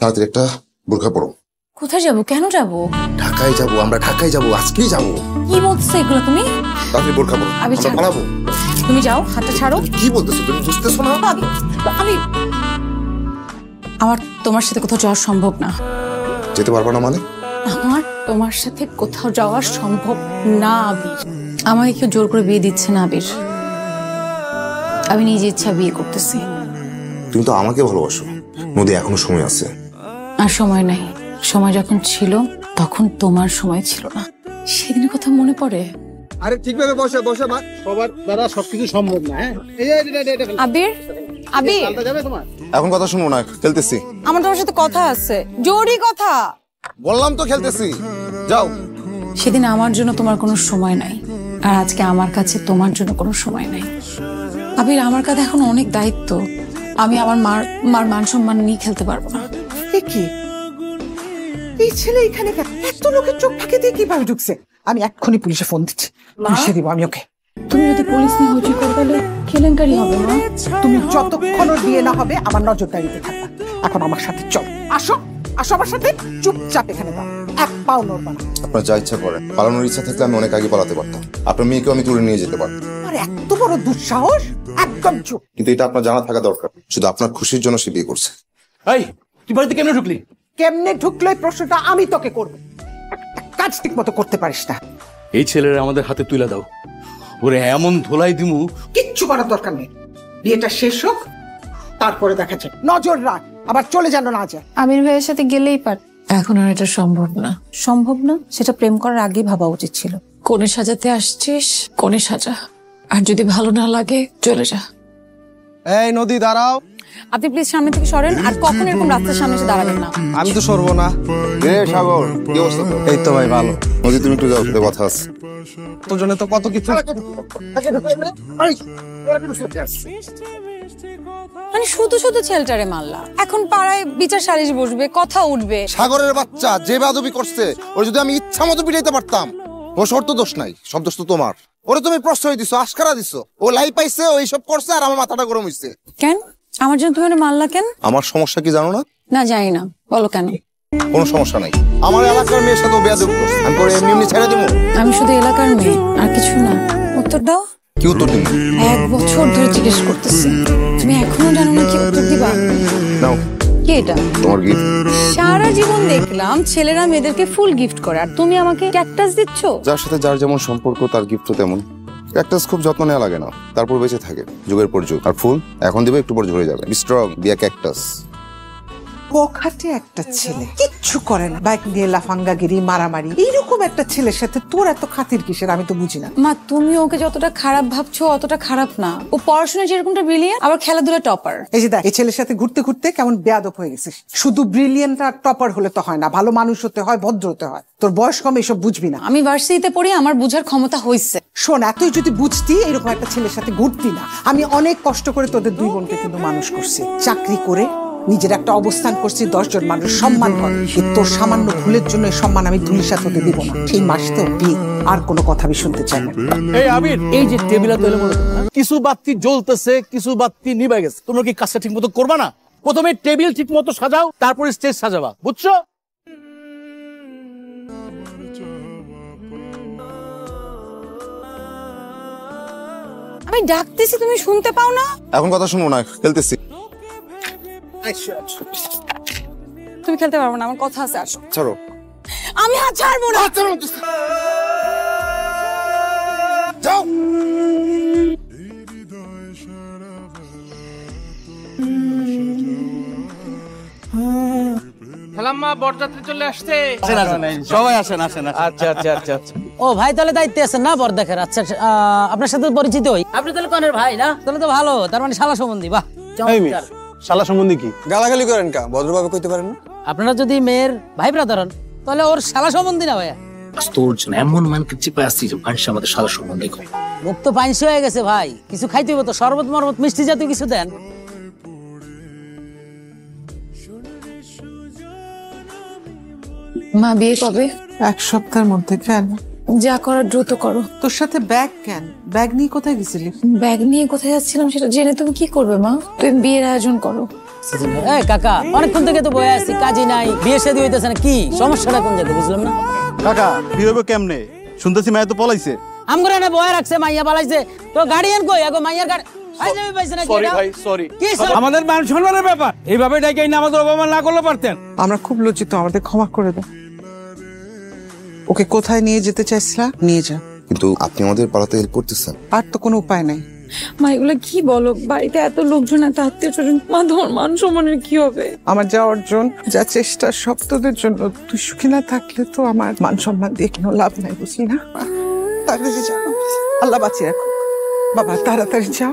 তাড়াতাড়ি একটা বোরখা পরো। কোথায় যাব? কেন যাব? ঢাকায় যাব, আমরা ঢাকায় যাব, আজকেই যাব। কি বলছো এগুলো তুমি? তাড়াতাড়ি বোরখা পরো, আমরা পালাবো। তুমি যাও, হাতটা ছাড়ো। কি বলতেছো তুমি? বুঝতেছো না? আমার তোমার সাথে কোথাও যাওয়া সম্ভব না। যেতে পারবো না মানে? আমার তোমার সাথে কোথাও যাওয়া সম্ভব না আবির। আমাকে কেউ জোর করে বিয়ে দিচ্ছে না আবির, আমি নিজে ইচ্ছা বিয়ে করতেছি। তুমি তো আমাকে ভালোবাসো নদী, এখনো সময় আছে। আর সময় নাই, সময় যখন ছিল তখন তোমার সময় ছিল না। সেদিনের কথা মনে পড়ে? আরে ঠিকভাবে বসে বসে মা, সবার দ্বারা সবকিছু সম্ভব না। হ্যাঁ আবির, আবির যাবে তোমার? এখন কথা শুনো না, খেলতেছি। আমার তোমার সাথে কথা আছে, জরুরি কথা। বললাম তো খেলতেছি, যাও। সেদিন আমার জন্য তোমার কোনো সময় নাই, আর আজকে আমার কাছে তোমার জন্য কোনো সময় নাই। আবির, আমার কাছে এখন অনেক দায়িত্ব। আমি আমার মার মান সম্মান নিয়ে খেলতে পারবো না। কি এই ছেলে এখানে এত লোকের চোখ ফাঁকি দিয়ে কিভাবে ঢুকছে? আমি এক্ষুনি পুলিশে ফোন দিচ্ছি, পুলিশে দিব আমি ওকে। তুমি যদি পুলিশ নিয়ে হইচই করে তাহলে কেলেঙ্কারি হবে না? তুমি যতক্ষণ বিয়ে না হবে আমার নজরদারিতে থাকবা। এখন আমার সাথে চল, আসো আসো আমার সাথে। চুপচাপ এখানে দাও, এক পাও নড়বা না। আপনার যা ইচ্ছা করেন, পালানোর ইচ্ছা থাকলে আমি অনেক আগে পালাতে পারতাম। আপনার মেয়েকেও আমি তুলে নিয়ে যেতে পারতাম। আর এত বড় দুঃসাহস! একদম চুপ। কিন্তু এটা আপনার জানা থাকা দরকার, শুধু আপনার খুশির জন্য সে বিয়ে করছে। এই তুই বাড়িতে কেন ঢুকলি? কেমনে ঢুকলো এই প্রশ্নটা আমি তোকে করবো। কাজ ঠিক মতো করতে পারিস না। এই ছেলেরা আমাদের হাতে তুলে দাও, ওরে এমন ধোলাই দিমু। কিচ্ছু করার দরকার নেই, বিয়েটা শেষ হোক তারপরে দেখা যাবে। নজর রাখ, আবার চলে যেন না যায়। আমির ভাইয়ের সাথে গেলেই পার। এখন আর এটা সম্ভব না। সম্ভব না? সেটা প্রেম করার আগেই ভাবা উচিত ছিল। কোণে সাজাতে আসছিস, কোণে সাজা, আর যদি ভালো না লাগে চলে যা। এই নদী দাঁড়াও। আপনি প্লিজ সামনে থেকে সরেন, আর কখন এরকম রাস্তার সামনে এসে দাঁড়াবেন না। আমি তো সরবো না। সাগর, কি অবস্থা? এই তো ভাই ভালো। নদী তুমি একটু যাও, সাথে কথা আছে। তোর জন্য তো কত কিছু। মানে শুধু শুধু ছেলেটারে মারলা, এখন পাড়ায় বিচার সালিশ বসবে, কথা উঠবে। সাগরের বাচ্চা যে বেয়াদবি করছে, ওর যদি আমি ইচ্ছা মতো পিটাইতে পারতাম। ও শর্ত দোষ নাই, সব দোষ তো তোমার। ওরে তুমি প্রশ্রয় দিছো, আশকারা দিছো। ও লাই পাইছে, ও এইসব করছে, আর আমার মাথাটা গরম হইছে। কেন আমার জন্য তুমি মারলা কেন? আমার সমস্যা কি জানো না? না জানি না, বলো কেন। কোনো সমস্যা নাই, আমার এলাকার মেয়ের সাথে বেয়াদবি করছে, আমি করে এমনি এমনি ছেড়ে দেবো? আমি শুধু এলাকার মেয়ে, আর কিছু না। উত্তর দাও। কি উত্তর দিব? 1 বছর ধরে জিজ্ঞেস করতেছি, তুমি এখনো জানো না কি উত্তর দিবা? নাও, কি এটা? তোমার গিফট। সারা জীবন দেখলাম ছেলেরা মেয়েদেরকে ফুল গিফট করে, আর তুমি আমাকে ক্যাকটাস দিচ্ছ। যার সাথে যার যেমন সম্পর্ক, তার গিফট তেমন। ক্যাকটাস খুব যত্ন নেওয়া লাগে না, তারপর বেঁচে থাকে যুগের পর যুগ। আর ফুল এখন দিবে, একটু পর ঝরে যাবে। Be strong, be a cactus. বখাটে একটা ছেলে, কিচ্ছু করে না, বাইক নিয়ে লাফাঙ্গাগিরি, মারামারি। এইরকম একটা ছেলের সাথে তোর এত খাতির কিসের আমি তো বুঝি না। মা, তুমি ওকে যতটা খারাপ ভাবছো অতটা খারাপ না। ও পড়াশোনায় যেরকমটা ব্রিলিয়ান্ট, আবার খেলাধুলা টপার। এই যে দেখ, এই ছেলের সাথে ঘুরতে ঘুরতে কেমন বেয়াদব হয়ে গেছিস। শুধু ব্রিলিয়ান্ট আর টপার হলে তো হয় না, ভালো মানুষ হতে হয়, ভদ্র হতে হয়। তোর বয়স কম, এসব বুঝবি না। আমি ভার্সিটিতে পড়ি, আমার বুঝার ক্ষমতা হয়েছে। শোন, এতই যদি বুঝতি এরকম একটা ছেলের সাথে ঘুরতি না। আমি অনেক কষ্ট করে তোদের 2 বোনকে কিন্তু মানুষ করছি, চাকরি করে নিজের একটা অবস্থান করছি, 10 জন মানুষ সম্মান করে। তোর সামান্য ভুলের জন্য এই সম্মান আমি ধুলির সাথে হতে দিব না। সেই মাসতে বিয়ে, আর কোনো কথা আমি শুনতে চাই না। এই আবির, এই যে টেবিলে তৈলে মনে কিছু বাতি জ্বলতেছে, কিছু বাতি নিভে গেছে। তোমরা কি কাজটা ঠিক মতো করবা না? প্রথমে টেবিল ঠিক মতো সাজাও, তারপরে স্টেজ সাজাবা, বুঝছো? আমি ডাকতেছি, তুমি শুনতে পাও না? এখন কথা শুনো না, খেলতেছি। তুমি খেলতে পারবো না, আমার কথা আছে, আসো। ছাড়ো। আমি হাত ছাড়বো না। যাও। খালাম্মা, বরযাত্রী চলে আসছে। সবাই আসেন আসেন। আচ্ছা আচ্ছা আচ্ছা আচ্ছা। ও ভাই, তাহলে দায়িত্বে আছেন না বর দেখার? আচ্ছা, আপনার সাথে পরিচিত হই। আপনি তাহলে কনের ভাই না? তাহলে তো ভালো, তার মানে শালা সম্বন্ধী। বাহ, শালা সম্বন্ধে কি গালাগালি করেন? কা ভদ্রভাবে কইতে পারেন না? আপনারা যদি মেয়ের ভাই ব্রাদার হন তাহলে ওর শালা সম্বন্ধী না ভাইয়া। তোর জন্য এমন মানকে চিপে আসছি যে মানুষ আমাদের সাদা সম্বন্ধে কয়। মুখ তো পাইনসি হয়ে গেছে ভাই, কিছু খাইতে হবে তো, শরবত মরবত মিষ্টি জাতীয় কিছু দেন। মা, বিয়ে কবে? 1 সপ্তাহের মধ্যে। কেন? যা করার দ্রুত করো। তোর সাথে ব্যাগ কেন? ব্যাগ নিয়ে কোথায় গেছিলি? ব্যাগ নিয়ে কোথায় যাচ্ছিলাম সেটা জেনে তুমি কি করবে মা? তুমি বিয়ের আয়োজন করো। এই কাকা অনেকক্ষণ থেকে তো বয়ে আছি, কাজই নাই, বিয়ে শাদী হইতেছে না, কি সমস্যাটা কোন জায়গায় বুঝলাম না। কাকা বিয়ে হবে কেমনে? শুনতেছি মায়া তো পলাইছে। আমগরে না বয়ে রাখছে, মাইয়া পালাইছে, তো গার্ডিয়ান কই? আগো মাইয়ার গাড়ি আইজাবি পাইছে না? সরি ভাই, সরি। কি সরি? আমাদের মান সম্মানের ব্যাপার, এইভাবে ডাইকে আমাদের অপমান না করলে পারতেন। আমরা খুব লজ্জিত, আমাদের ক্ষমা করে দাও। ওকে কোথায় নিয়ে যেতে চাইছিলা, নিয়ে যা। কিন্তু আপনি আমাদের পাড়াতে হেল্প করতেছেন। আর তো কোনো উপায় নাই। মা এগুলো কি বলো? বাড়িতে এত লোকজন, এত আত্মীয় স্বজন, মা তোমার মান সম্মানের কি হবে? আমার যা অর্জন, যা চেষ্টা, সব তোদের জন্য। তুই সুখী না থাকলে তো আমার মান সম্মান দিয়ে কোনো লাভ নাই, বুঝলি না? তাড়াতাড়ি যাও, আল্লাহ বাঁচিয়ে রাখো বাবা, তাড়াতাড়ি যাও।